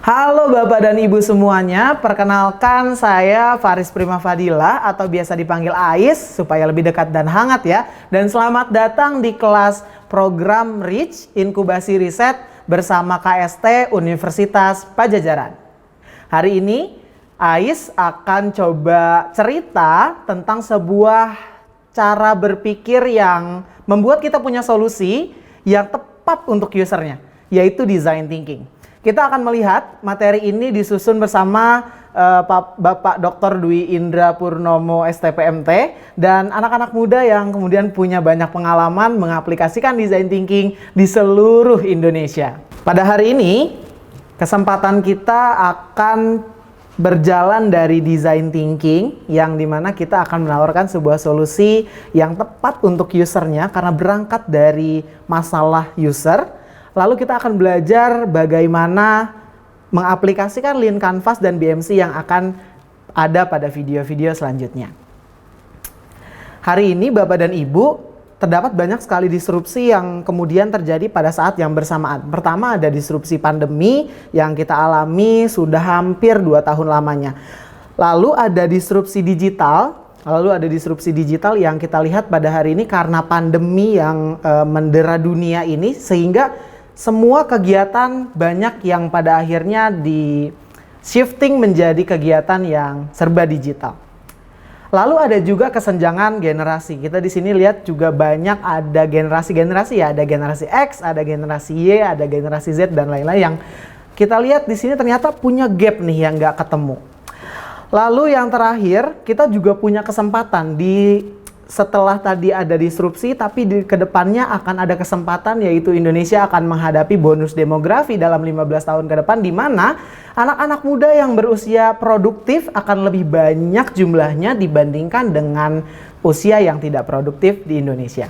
Halo Bapak dan Ibu semuanya, perkenalkan saya Faris Prima Fadila atau biasa dipanggil Ais supaya lebih dekat dan hangat ya. Dan selamat datang di kelas program REACH Inkubasi Riset bersama KST Universitas Padjadjaran. Hari ini Ais akan coba cerita tentang sebuah cara berpikir yang membuat kita punya solusi yang tepat untuk usernya, yaitu design thinking. Kita akan melihat materi ini disusun bersama Bapak Dr. Dwi Indra Purnomo STPMT dan anak-anak muda yang kemudian punya banyak pengalaman mengaplikasikan design thinking di seluruh Indonesia. Pada hari ini, kesempatan kita akan berjalan dari design thinking yang dimana kita akan menawarkan sebuah solusi yang tepat untuk usernya karena berangkat dari masalah user. Lalu kita akan belajar bagaimana mengaplikasikan Lean Canvas dan BMC yang akan ada pada video-video selanjutnya. Hari ini Bapak dan Ibu, terdapat banyak sekali disrupsi yang kemudian terjadi pada saat yang bersamaan. Pertama ada disrupsi pandemi yang kita alami sudah hampir 2 tahun lamanya. Lalu ada disrupsi digital. Yang kita lihat pada hari ini karena pandemi yang mendera dunia ini sehingga semua kegiatan banyak yang pada akhirnya di shifting menjadi kegiatan yang serba digital. Lalu ada juga kesenjangan generasi. Kita di sini lihat juga banyak ada generasi-generasi ya, ada generasi X, ada generasi Y, ada generasi Z dan lain-lain yang kita lihat di sini ternyata punya gap nih yang nggak ketemu. Lalu yang terakhir, kita juga punya kesempatan setelah tadi ada disrupsi, tapi di kedepannya akan ada kesempatan yaitu Indonesia akan menghadapi bonus demografi dalam 15 tahun ke depan di mana anak-anak muda yang berusia produktif akan lebih banyak jumlahnya dibandingkan dengan usia yang tidak produktif di Indonesia.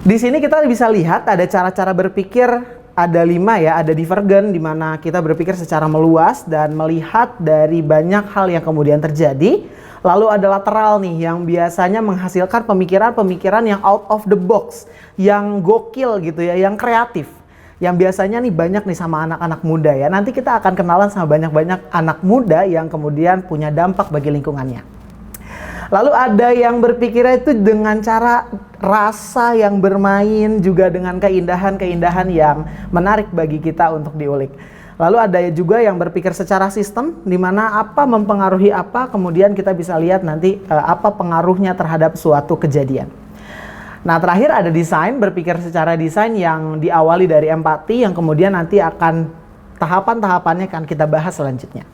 Di sini kita bisa lihat ada cara-cara berpikir, ada 5 ya, ada divergen di mana kita berpikir secara meluas dan melihat dari banyak hal yang kemudian terjadi. Lalu ada lateral nih yang biasanya menghasilkan pemikiran-pemikiran yang out of the box, yang gokil gitu ya, yang kreatif. Yang biasanya nih banyak nih sama anak-anak muda ya. Nanti kita akan kenalan sama banyak-banyak anak muda yang kemudian punya dampak bagi lingkungannya. Lalu ada yang berpikirnya itu dengan cara rasa yang bermain, juga dengan keindahan-keindahan yang menarik bagi kita untuk diulik. Lalu ada juga yang berpikir secara sistem, di mana apa mempengaruhi apa, kemudian kita bisa lihat nanti apa pengaruhnya terhadap suatu kejadian. Nah terakhir ada desain, berpikir secara desain yang diawali dari empati, yang kemudian nanti akan tahapan-tahapannya akan kita bahas selanjutnya.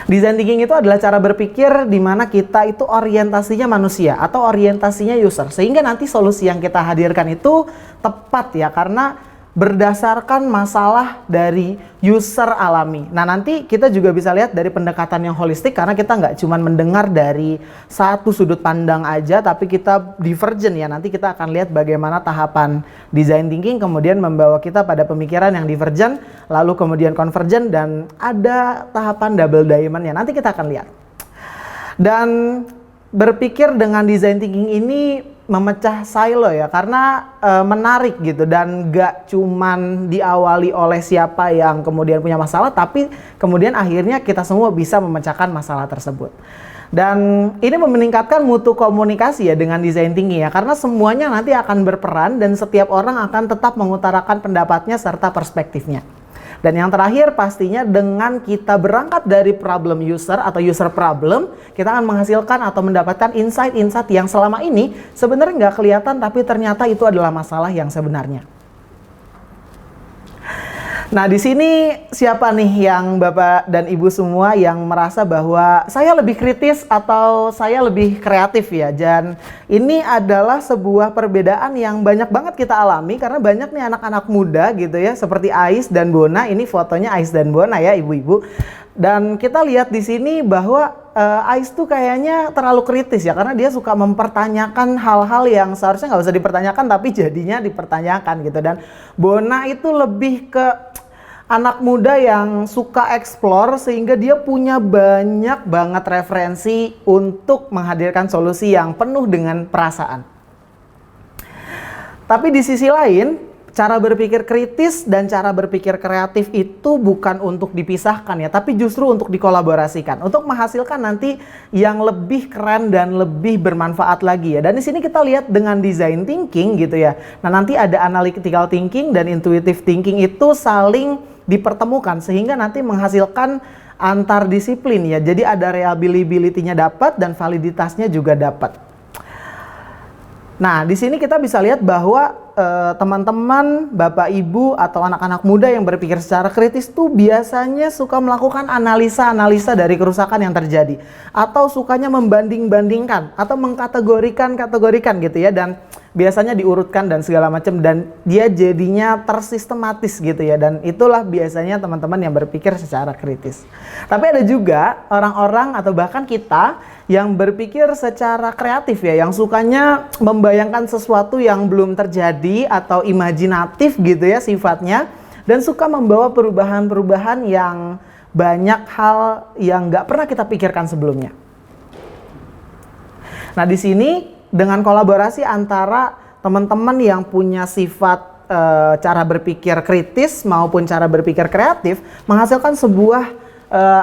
Design thinking itu adalah cara berpikir di mana kita itu orientasinya manusia atau orientasinya user, sehingga nanti solusi yang kita hadirkan itu tepat ya, karena berdasarkan masalah dari user alami. Nah nanti kita juga bisa lihat dari pendekatan yang holistik karena kita nggak cuma mendengar dari satu sudut pandang aja, tapi kita divergent ya. Nanti kita akan lihat bagaimana tahapan design thinking kemudian membawa kita pada pemikiran yang divergent, lalu kemudian convergent, dan ada tahapan double diamond ya. Nanti kita akan lihat. Dan berpikir dengan design thinking ini memecah silo ya, karena menarik gitu dan gak cuman diawali oleh siapa yang kemudian punya masalah, tapi kemudian akhirnya kita semua bisa memecahkan masalah tersebut. Dan ini meningkatkan mutu komunikasi ya dengan design thinking ya, karena semuanya nanti akan berperan dan setiap orang akan tetap mengutarakan pendapatnya serta perspektifnya. Dan yang terakhir pastinya dengan kita berangkat dari problem user atau user problem, kita akan menghasilkan atau mendapatkan insight-insight yang selama ini sebenarnya nggak kelihatan, tapi ternyata itu adalah masalah yang sebenarnya. Nah di sini siapa nih yang Bapak dan Ibu semua yang merasa bahwa saya lebih kritis atau saya lebih kreatif ya? Dan ini adalah sebuah perbedaan yang banyak banget kita alami karena banyak nih anak-anak muda gitu ya, seperti Ais dan Bona. Ini fotonya Ais dan Bona ya ibu-ibu. Dan kita lihat di sini bahwa Ais tuh kayaknya terlalu kritis ya, karena dia suka mempertanyakan hal-hal yang seharusnya nggak usah dipertanyakan tapi jadinya dipertanyakan gitu. Dan Bona itu lebih ke anak muda yang suka explore sehingga dia punya banyak banget referensi untuk menghadirkan solusi yang penuh dengan perasaan. Tapi di sisi lain cara berpikir kritis dan cara berpikir kreatif itu bukan untuk dipisahkan ya, tapi justru untuk dikolaborasikan untuk menghasilkan nanti yang lebih keren dan lebih bermanfaat lagi ya. Dan di sini kita lihat dengan design thinking gitu ya. Nah, nanti ada analytical thinking dan intuitive thinking itu saling dipertemukan sehingga nanti menghasilkan antar disiplin ya. Jadi ada reliability-nya dapat dan validitasnya juga dapat. Nah, di sini kita bisa lihat bahwa teman-teman, bapak ibu atau anak-anak muda yang berpikir secara kritis tuh biasanya suka melakukan analisa-analisa dari kerusakan yang terjadi, atau sukanya membanding-bandingkan atau mengkategorikan gitu ya, dan biasanya diurutkan dan segala macam, dan dia jadinya tersistematis gitu ya, dan itulah biasanya teman-teman yang berpikir secara kritis. Tapi ada juga orang-orang atau bahkan kita yang berpikir secara kreatif ya, yang sukanya membayangkan sesuatu yang belum terjadi atau imajinatif gitu ya sifatnya, dan suka membawa perubahan-perubahan yang banyak hal yang nggak pernah kita pikirkan sebelumnya. Nah, di sini dengan kolaborasi antara teman-teman yang punya sifat cara berpikir kritis maupun cara berpikir kreatif menghasilkan sebuah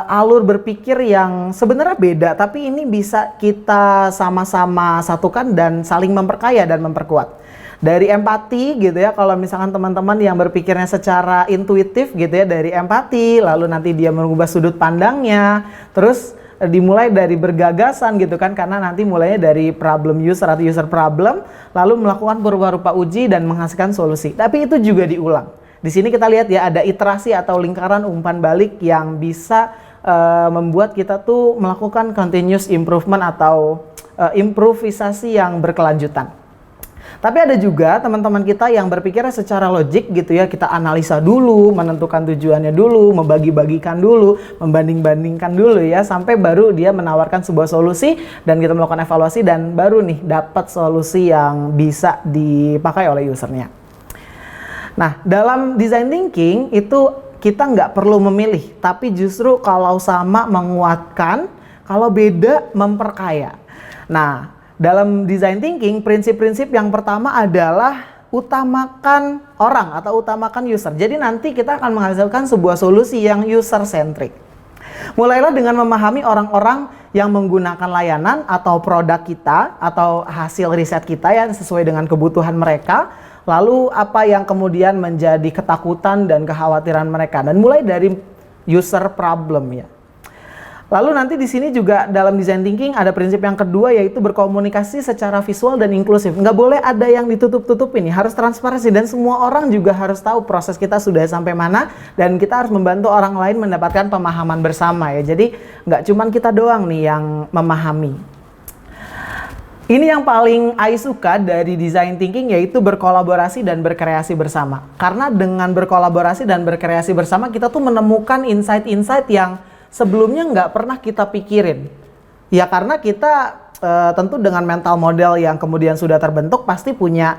alur berpikir yang sebenarnya beda, tapi ini bisa kita sama-sama satukan dan saling memperkaya dan memperkuat. Dari empati gitu ya, kalau misalkan teman-teman yang berpikirnya secara intuitif gitu ya, dari empati, lalu nanti dia mengubah sudut pandangnya, terus dimulai dari bergagasan gitu kan, karena nanti mulainya dari problem user atau user problem, lalu melakukan berupa-rupa uji dan menghasilkan solusi. Tapi itu juga diulang. Di sini kita lihat ya, ada iterasi atau lingkaran umpan balik yang bisa membuat kita tuh melakukan continuous improvement atau improvisasi yang berkelanjutan. Tapi ada juga teman-teman kita yang berpikirnya secara logik gitu ya, kita analisa dulu, menentukan tujuannya dulu, membagi-bagikan dulu, membanding-bandingkan dulu ya, sampai baru dia menawarkan sebuah solusi dan kita melakukan evaluasi dan baru nih dapat solusi yang bisa dipakai oleh usernya. Nah, dalam design thinking itu kita nggak perlu memilih, tapi justru kalau sama menguatkan, kalau beda memperkaya. Nah, dalam design thinking, prinsip-prinsip yang pertama adalah utamakan orang atau utamakan user. Jadi nanti kita akan menghasilkan sebuah solusi yang user-centric. Mulailah dengan memahami orang-orang yang menggunakan layanan atau produk kita atau hasil riset kita yang sesuai dengan kebutuhan mereka. Lalu apa yang kemudian menjadi ketakutan dan kekhawatiran mereka. Dan mulai dari user problem ya. Lalu nanti di sini juga dalam design thinking ada prinsip yang kedua, yaitu berkomunikasi secara visual dan inklusif. Nggak boleh ada yang ditutup-tutupin, harus transparansi dan semua orang juga harus tahu proses kita sudah sampai mana dan kita harus membantu orang lain mendapatkan pemahaman bersama ya. Jadi nggak cuman kita doang nih yang memahami. Ini yang paling Ai suka dari design thinking, yaitu berkolaborasi dan berkreasi bersama. Karena dengan berkolaborasi dan berkreasi bersama kita tuh menemukan insight-insight yang sebelumnya nggak pernah kita pikirin. Ya karena kita tentu dengan mental model yang kemudian sudah terbentuk pasti punya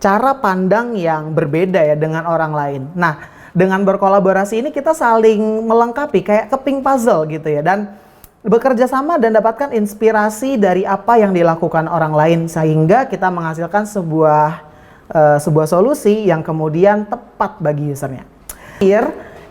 cara pandang yang berbeda ya dengan orang lain. Nah, dengan berkolaborasi ini kita saling melengkapi kayak keping puzzle gitu ya, dan bekerja sama dan dapatkan inspirasi dari apa yang dilakukan orang lain sehingga kita menghasilkan sebuah solusi yang kemudian tepat bagi usernya.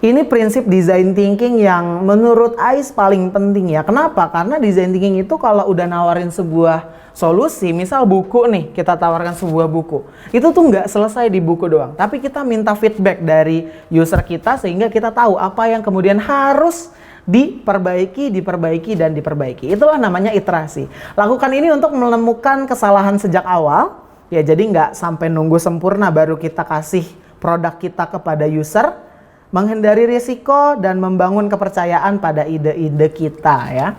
Ini prinsip design thinking yang menurut Ais paling penting ya. Kenapa? Karena design thinking itu kalau udah nawarin sebuah solusi, misal buku nih, kita tawarkan sebuah buku. Itu tuh nggak selesai di buku doang. Tapi kita minta feedback dari user kita sehingga kita tahu apa yang kemudian harus diperbaiki, dan diperbaiki. Itulah namanya iterasi. Lakukan ini untuk menemukan kesalahan sejak awal. Ya jadi nggak sampai nunggu sempurna baru kita kasih produk kita kepada user. Menghindari risiko dan membangun kepercayaan pada ide-ide kita ya.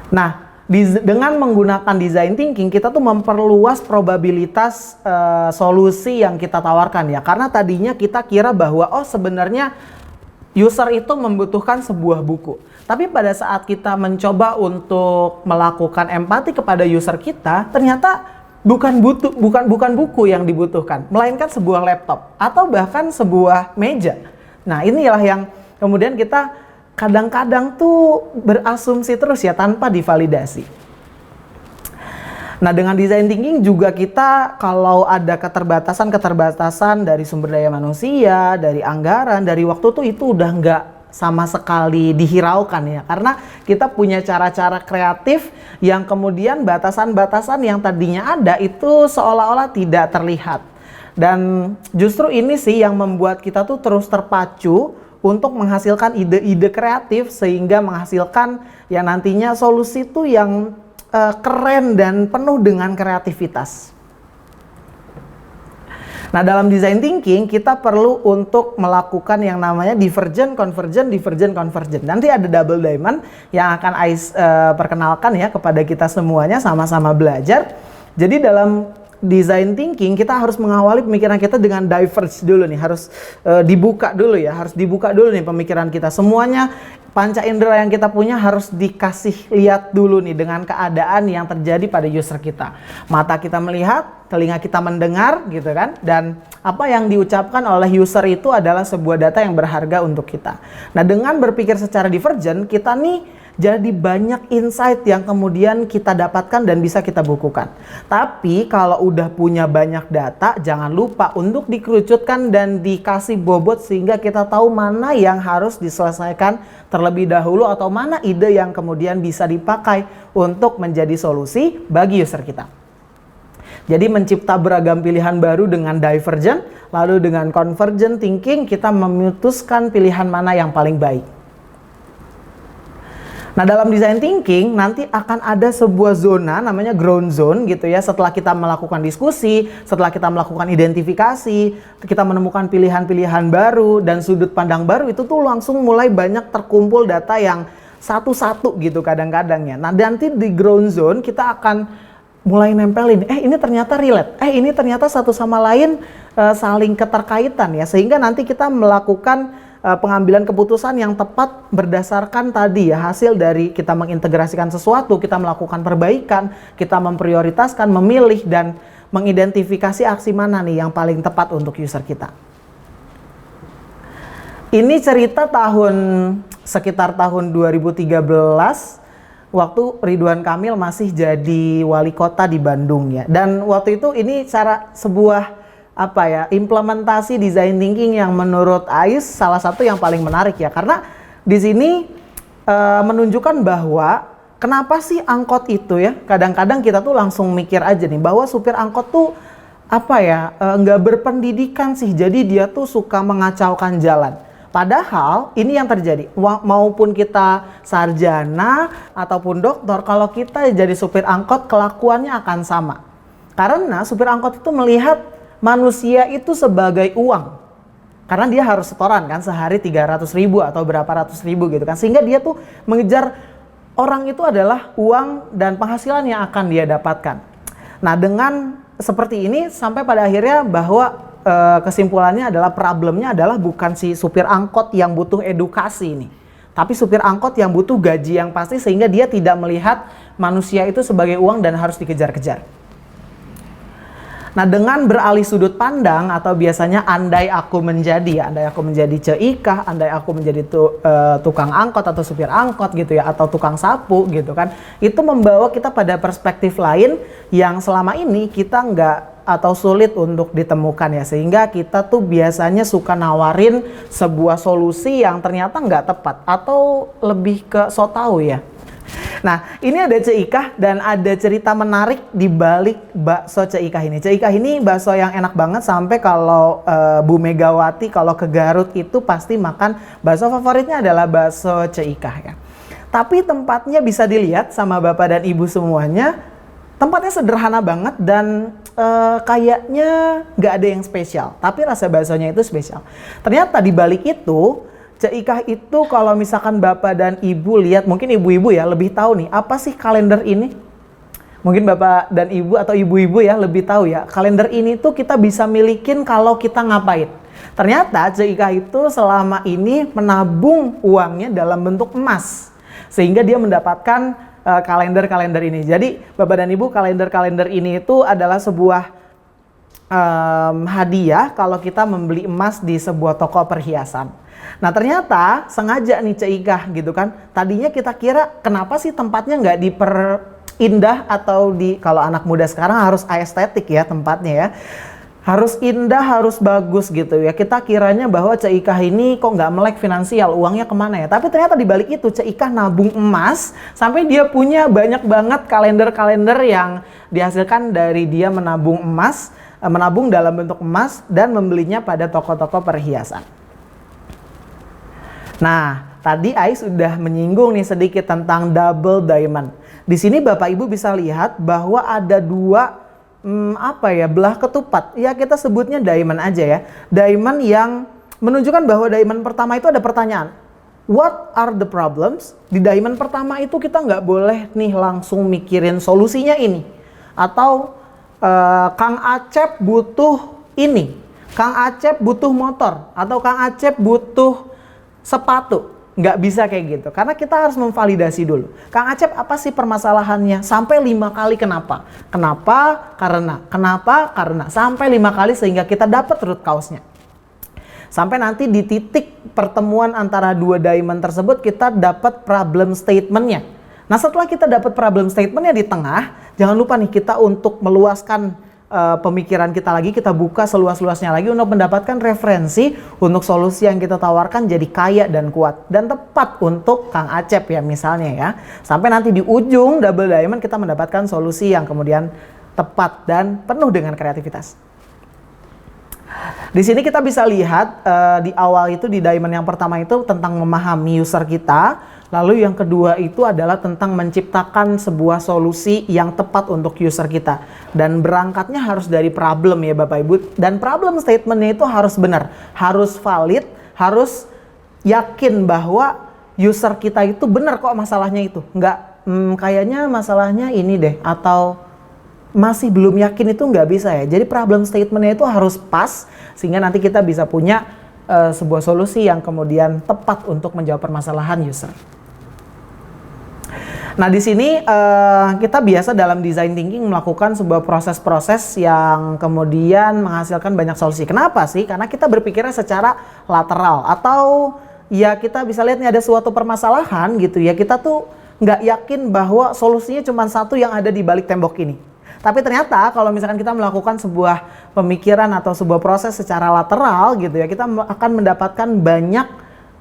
Nah, dengan menggunakan design thinking kita tuh memperluas probabilitas solusi yang kita tawarkan ya. Karena tadinya kita kira bahwa sebenarnya user itu membutuhkan sebuah buku. Tapi pada saat kita mencoba untuk melakukan empati kepada user kita, ternyata bukan buku yang dibutuhkan, melainkan sebuah laptop atau bahkan sebuah meja. Nah, inilah yang kemudian kita kadang-kadang tuh berasumsi terus ya tanpa divalidasi. Nah, dengan design thinking juga kita kalau ada keterbatasan-keterbatasan dari sumber daya manusia, dari anggaran, dari waktu tuh itu udah nggak sama sekali dihiraukan ya. Karena kita punya cara-cara kreatif yang kemudian batasan-batasan yang tadinya ada itu seolah-olah tidak terlihat. Dan justru ini sih yang membuat kita tuh terus terpacu untuk menghasilkan ide-ide kreatif sehingga menghasilkan yang nantinya solusi tuh yang keren dan penuh dengan kreativitas. Nah, dalam design thinking kita perlu untuk melakukan yang namanya divergent, convergent, divergent, convergent. Nanti ada double diamond yang akan Ais perkenalkan ya kepada kita semuanya sama-sama belajar. Jadi dalam design thinking kita harus mengawali pemikiran kita dengan diverge dulu nih, harus dibuka dulu ya, harus dibuka dulu nih pemikiran kita. Semuanya panca indera yang kita punya harus dikasih lihat dulu nih dengan keadaan yang terjadi pada user kita. Mata kita melihat, telinga kita mendengar gitu kan, dan apa yang diucapkan oleh user itu adalah sebuah data yang berharga untuk kita. Nah, dengan berpikir secara divergent, kita nih jadi banyak insight yang kemudian kita dapatkan dan bisa kita bukukan. Tapi kalau udah punya banyak data, jangan lupa untuk dikerucutkan dan dikasih bobot sehingga kita tahu mana yang harus diselesaikan terlebih dahulu atau mana ide yang kemudian bisa dipakai untuk menjadi solusi bagi user kita. Jadi mencipta beragam pilihan baru dengan divergent, lalu dengan convergent thinking kita memutuskan pilihan mana yang paling baik. Nah, dalam design thinking nanti akan ada sebuah zona namanya ground zone gitu ya. Setelah kita melakukan diskusi, setelah kita melakukan identifikasi, kita menemukan pilihan-pilihan baru dan sudut pandang baru, itu tuh langsung mulai banyak terkumpul data yang satu-satu gitu kadang-kadang ya. Nah, nanti di ground zone kita akan mulai nempelin, ini ternyata relate, ini ternyata satu sama lain saling keterkaitan ya. Sehingga nanti kita melakukan pengambilan keputusan yang tepat berdasarkan tadi ya, hasil dari kita mengintegrasikan sesuatu, kita melakukan perbaikan, kita memprioritaskan, memilih dan mengidentifikasi aksi mana nih yang paling tepat untuk user kita. Ini cerita sekitar tahun 2013 waktu Ridwan Kamil masih jadi wali kota di Bandung ya. Dan waktu itu ini sebuah implementasi design thinking yang menurut Ais salah satu yang paling menarik ya, karena di sini menunjukkan bahwa kenapa sih angkot itu ya, kadang-kadang kita tuh langsung mikir aja nih bahwa supir angkot tuh nggak berpendidikan sih, jadi dia tuh suka mengacaukan jalan. Padahal ini yang terjadi, maupun kita sarjana ataupun dokter, kalau kita jadi supir angkot kelakuannya akan sama, karena supir angkot itu melihat manusia itu sebagai uang. Karena dia harus setoran kan sehari 300.000 atau berapa ratus ribu gitu kan. Sehingga dia tuh mengejar orang itu adalah uang dan penghasilan yang akan dia dapatkan. Nah, dengan seperti ini sampai pada akhirnya bahwa kesimpulannya adalah problemnya adalah bukan si supir angkot yang butuh edukasi ini, tapi supir angkot yang butuh gaji yang pasti sehingga dia tidak melihat manusia itu sebagai uang dan harus dikejar-kejar. Nah, dengan beralih sudut pandang atau biasanya andai aku menjadi Ceikah, andai aku menjadi tukang angkot atau supir angkot gitu ya, atau tukang sapu gitu kan, itu membawa kita pada perspektif lain yang selama ini kita nggak atau sulit untuk ditemukan ya, sehingga kita tuh biasanya suka nawarin sebuah solusi yang ternyata nggak tepat atau lebih ke so tau ya. Nah, ini ada Ceikah dan ada cerita menarik di balik bakso Ceikah ini. Ceikah ini bakso yang enak banget sampai kalau Bu Megawati kalau ke Garut itu pasti makan bakso favoritnya adalah bakso Ceikah ya. Tapi tempatnya bisa dilihat sama Bapak dan Ibu semuanya, tempatnya sederhana banget dan kayaknya nggak ada yang spesial. Tapi rasa baksonya itu spesial. Ternyata di balik itu Ceikah itu kalau misalkan Bapak dan Ibu lihat, mungkin ibu-ibu ya lebih tahu nih, apa sih kalender ini? Mungkin Bapak dan Ibu atau ibu-ibu ya lebih tahu ya, kalender ini tuh kita bisa milikin kalau kita ngapain. Ternyata Ceikah itu selama ini menabung uangnya dalam bentuk emas, sehingga dia mendapatkan kalender-kalender ini. Jadi Bapak dan Ibu, kalender-kalender ini itu adalah sebuah hadiah kalau kita membeli emas di sebuah toko perhiasan. Nah, ternyata sengaja nih Ceikah gitu kan. Tadinya kita kira kenapa sih tempatnya nggak indah, atau kalau anak muda sekarang harus estetik ya tempatnya ya. Harus indah, harus bagus gitu ya. Kita kiranya bahwa Cik Ikah ini kok nggak melek finansial, uangnya kemana ya? Tapi ternyata di balik itu Cik Ikah nabung emas sampai dia punya banyak banget kalender-kalender yang dihasilkan dari dia menabung emas, menabung dalam bentuk emas dan membelinya pada toko-toko perhiasan. Nah, tadi Ais sudah menyinggung nih sedikit tentang double diamond. Di sini Bapak Ibu bisa lihat bahwa ada dua belah ketupat. Ya kita sebutnya diamond aja ya. Diamond yang menunjukkan bahwa diamond pertama itu ada pertanyaan. What are the problems? Di diamond pertama itu kita nggak boleh nih langsung mikirin solusinya ini. Atau Kang Acep butuh ini. Kang Acep butuh motor. Atau Kang Acep butuh sepatu. Nggak bisa kayak gitu, karena kita harus memvalidasi dulu. Kang Acep apa sih permasalahannya? Sampai 5 kali kenapa? Kenapa? Karena. Sampai 5 kali sehingga kita dapat root cause-nya. Sampai nanti di titik pertemuan antara dua diamond tersebut kita dapat problem statement-nya. Nah setelah kita dapat problem statement-nya di tengah, jangan lupa nih kita untuk meluaskan pemikiran kita lagi, kita buka seluas-luasnya lagi untuk mendapatkan referensi untuk solusi yang kita tawarkan jadi kaya dan kuat dan tepat untuk Kang Acep ya misalnya ya. Sampai nanti di ujung double diamond kita mendapatkan solusi yang kemudian tepat dan penuh dengan kreativitas. Di sini kita bisa lihat di awal itu di diamond yang pertama itu tentang memahami user kita. Lalu yang kedua itu adalah tentang menciptakan sebuah solusi yang tepat untuk user kita. Dan berangkatnya harus dari problem ya Bapak Ibu. Dan problem statementnya itu harus benar, harus valid, harus yakin bahwa user kita itu benar kok masalahnya itu. Nggak, kayaknya masalahnya ini deh, atau masih belum yakin, itu nggak bisa ya. Jadi problem statementnya itu harus pas, sehingga nanti kita bisa punya sebuah solusi yang kemudian tepat untuk menjawab permasalahan user. Nah di sini kita biasa dalam design thinking melakukan sebuah proses-proses yang kemudian menghasilkan banyak solusi. Kenapa sih? Karena kita berpikirnya secara lateral, atau ya kita bisa lihat nih ada suatu permasalahan gitu ya, kita tuh nggak yakin bahwa solusinya cuma satu yang ada di balik tembok ini. Tapi ternyata kalau misalkan kita melakukan sebuah pemikiran atau sebuah proses secara lateral gitu ya, kita akan mendapatkan banyak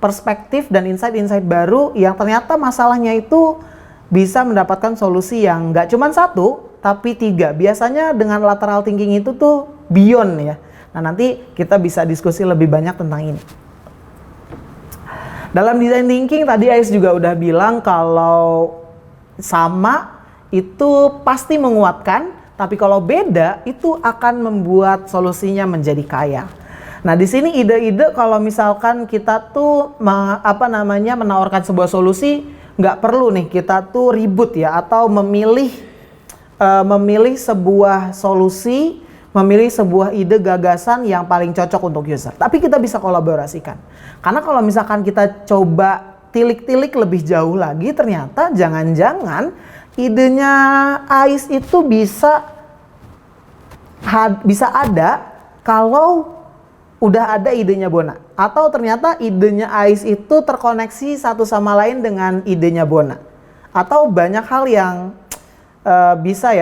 perspektif dan insight-insight baru yang ternyata masalahnya itu bisa mendapatkan solusi yang nggak cuma satu, tapi 3. Biasanya dengan lateral thinking itu tuh beyond ya. Nah nanti kita bisa diskusi lebih banyak tentang ini. Dalam design thinking tadi Ais juga udah bilang kalau sama itu pasti menguatkan, tapi kalau beda itu akan membuat solusinya menjadi kaya. Nah di sini ide-ide kalau misalkan kita tuh menawarkan sebuah solusi, nggak perlu nih kita tuh ribut ya, atau memilih sebuah solusi, memilih sebuah ide gagasan yang paling cocok untuk user. Tapi kita bisa kolaborasikan. Karena kalau misalkan kita coba tilik-tilik lebih jauh lagi, ternyata jangan-jangan idenya Ais itu bisa ada kalau udah ada idenya Bona, atau ternyata idenya Ais itu terkoneksi satu sama lain dengan idenya Bona, atau banyak hal yang bisa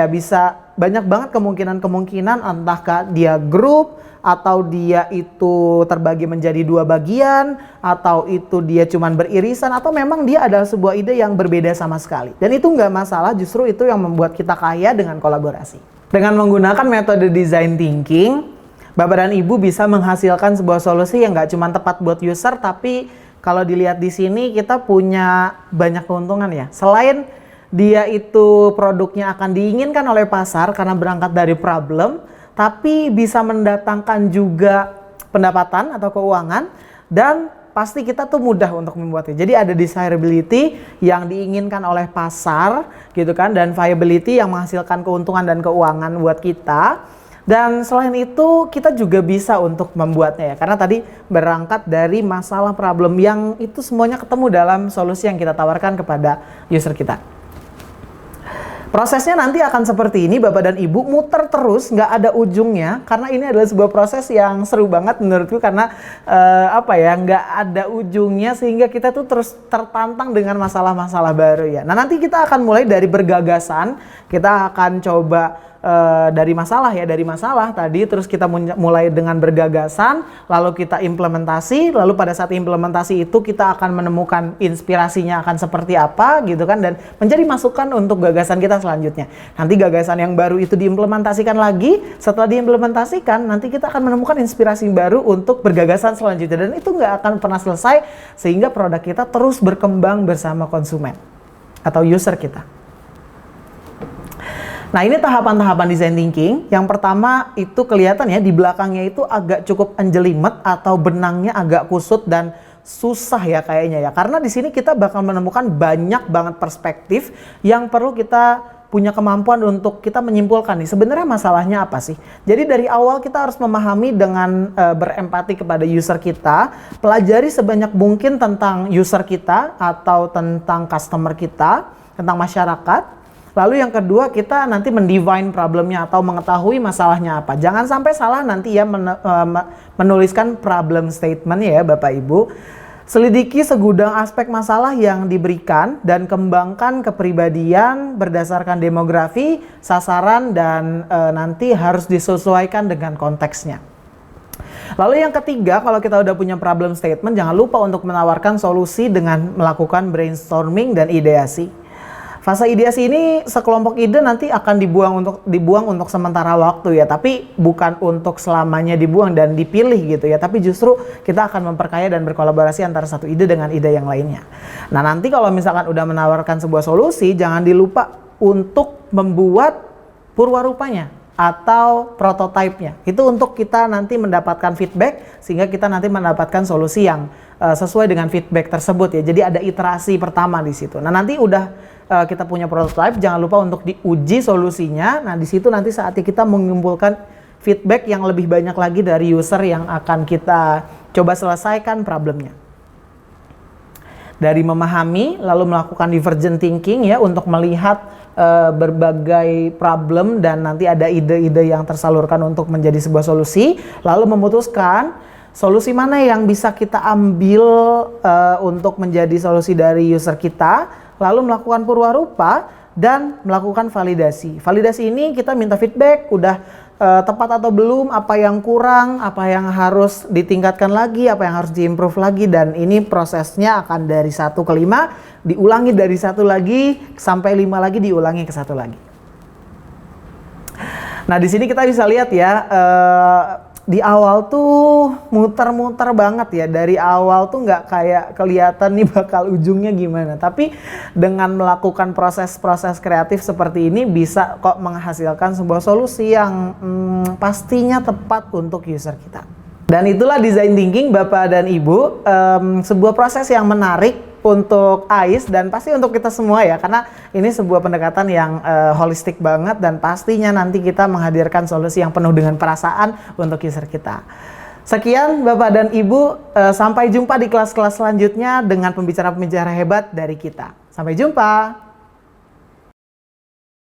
banyak banget kemungkinan entah dia grup, atau dia itu terbagi menjadi 2 bagian, atau itu dia cuman beririsan, atau memang dia adalah sebuah ide yang berbeda sama sekali. Dan itu nggak masalah, justru itu yang membuat kita kaya dengan kolaborasi. Dengan menggunakan metode design thinking, Bapak dan Ibu bisa menghasilkan sebuah solusi yang nggak cuma tepat buat user, tapi kalau dilihat di sini kita punya banyak keuntungan ya. Selain dia itu produknya akan diinginkan oleh pasar karena berangkat dari problem, tapi bisa mendatangkan juga pendapatan atau keuangan, dan pasti kita tuh mudah untuk membuatnya. Jadi ada desirability yang diinginkan oleh pasar gitu kan, dan viability yang menghasilkan keuntungan dan keuangan buat kita. Dan selain itu kita juga bisa untuk membuatnya ya, karena tadi berangkat dari masalah problem yang itu semuanya ketemu dalam solusi yang kita tawarkan kepada user kita. Prosesnya nanti akan seperti ini Bapak dan Ibu, muter terus, nggak ada ujungnya, karena ini adalah sebuah proses yang seru banget menurutku, karena nggak ada ujungnya sehingga kita tuh terus tertantang dengan masalah-masalah baru ya. Nah nanti kita akan mulai dari bergagasan, kita akan coba dari masalah tadi, terus kita mulai dengan bergagasan, lalu kita implementasi, lalu pada saat implementasi itu kita akan menemukan inspirasinya akan seperti apa gitu kan, dan menjadi masukan untuk gagasan kita selanjutnya. Nanti gagasan yang baru itu diimplementasikan lagi, setelah diimplementasikan nanti kita akan menemukan inspirasi baru untuk bergagasan selanjutnya, dan itu nggak akan pernah selesai sehingga produk kita terus berkembang bersama konsumen atau user kita. Nah ini tahapan-tahapan design thinking. Yang pertama itu kelihatan ya, di belakangnya itu agak cukup anjelimet atau benangnya agak kusut dan susah ya kayaknya ya. Karena di sini kita bakal menemukan banyak banget perspektif yang perlu kita punya kemampuan untuk kita menyimpulkan nih sebenarnya masalahnya apa sih. Jadi dari awal kita harus memahami dengan berempati kepada user kita, pelajari sebanyak mungkin tentang user kita atau tentang customer kita, tentang masyarakat. Lalu yang kedua, kita nanti mendefine problemnya atau mengetahui masalahnya apa. Jangan sampai salah nanti ya menuliskan problem statement ya Bapak Ibu. Selidiki segudang aspek masalah yang diberikan dan kembangkan kepribadian berdasarkan demografi, sasaran, dan nanti harus disesuaikan dengan konteksnya. Lalu yang ketiga, kalau kita udah punya problem statement, jangan lupa untuk menawarkan solusi dengan melakukan brainstorming dan ideasi. Fase ideasi ini sekelompok ide nanti akan dibuang untuk sementara waktu ya, tapi bukan untuk selamanya dibuang dan dipilih gitu ya, tapi justru kita akan memperkaya dan berkolaborasi antara satu ide dengan ide yang lainnya. Nah nanti kalau misalkan udah menawarkan sebuah solusi, jangan dilupa untuk membuat purwarupanya atau prototipenya. Itu untuk kita nanti mendapatkan feedback sehingga kita nanti mendapatkan solusi yang sesuai dengan feedback tersebut ya. Jadi ada iterasi pertama di situ. Nah nanti udah kita punya prototype, jangan lupa untuk diuji solusinya. Nah di situ nanti saatnya kita mengumpulkan feedback yang lebih banyak lagi dari user yang akan kita coba selesaikan problemnya. Dari memahami lalu melakukan divergent thinking ya untuk melihat berbagai problem, dan nanti ada ide-ide yang tersalurkan untuk menjadi sebuah solusi, lalu memutuskan solusi mana yang bisa kita ambil untuk menjadi solusi dari user kita, lalu melakukan purwarupa dan melakukan validasi. Validasi ini kita minta feedback, udah tepat atau belum, apa yang kurang, apa yang harus ditingkatkan lagi, apa yang harus diimprove lagi, dan ini prosesnya akan dari 1 ke 5, diulangi dari 1 lagi, sampai 5 lagi, diulangi ke 1 lagi. Nah di sini kita bisa lihat ya, di awal tuh muter-muter banget ya. Dari awal tuh nggak kayak kelihatan nih bakal ujungnya gimana. Tapi dengan melakukan proses-proses kreatif seperti ini bisa kok menghasilkan sebuah solusi yang pastinya tepat untuk user kita. Dan itulah design thinking Bapak dan Ibu, sebuah proses yang menarik untuk AIS dan pasti untuk kita semua ya, karena ini sebuah pendekatan yang holistik banget dan pastinya nanti kita menghadirkan solusi yang penuh dengan perasaan untuk user kita. Sekian Bapak dan Ibu, sampai jumpa di kelas-kelas selanjutnya dengan pembicara-pembicara hebat dari kita. Sampai jumpa.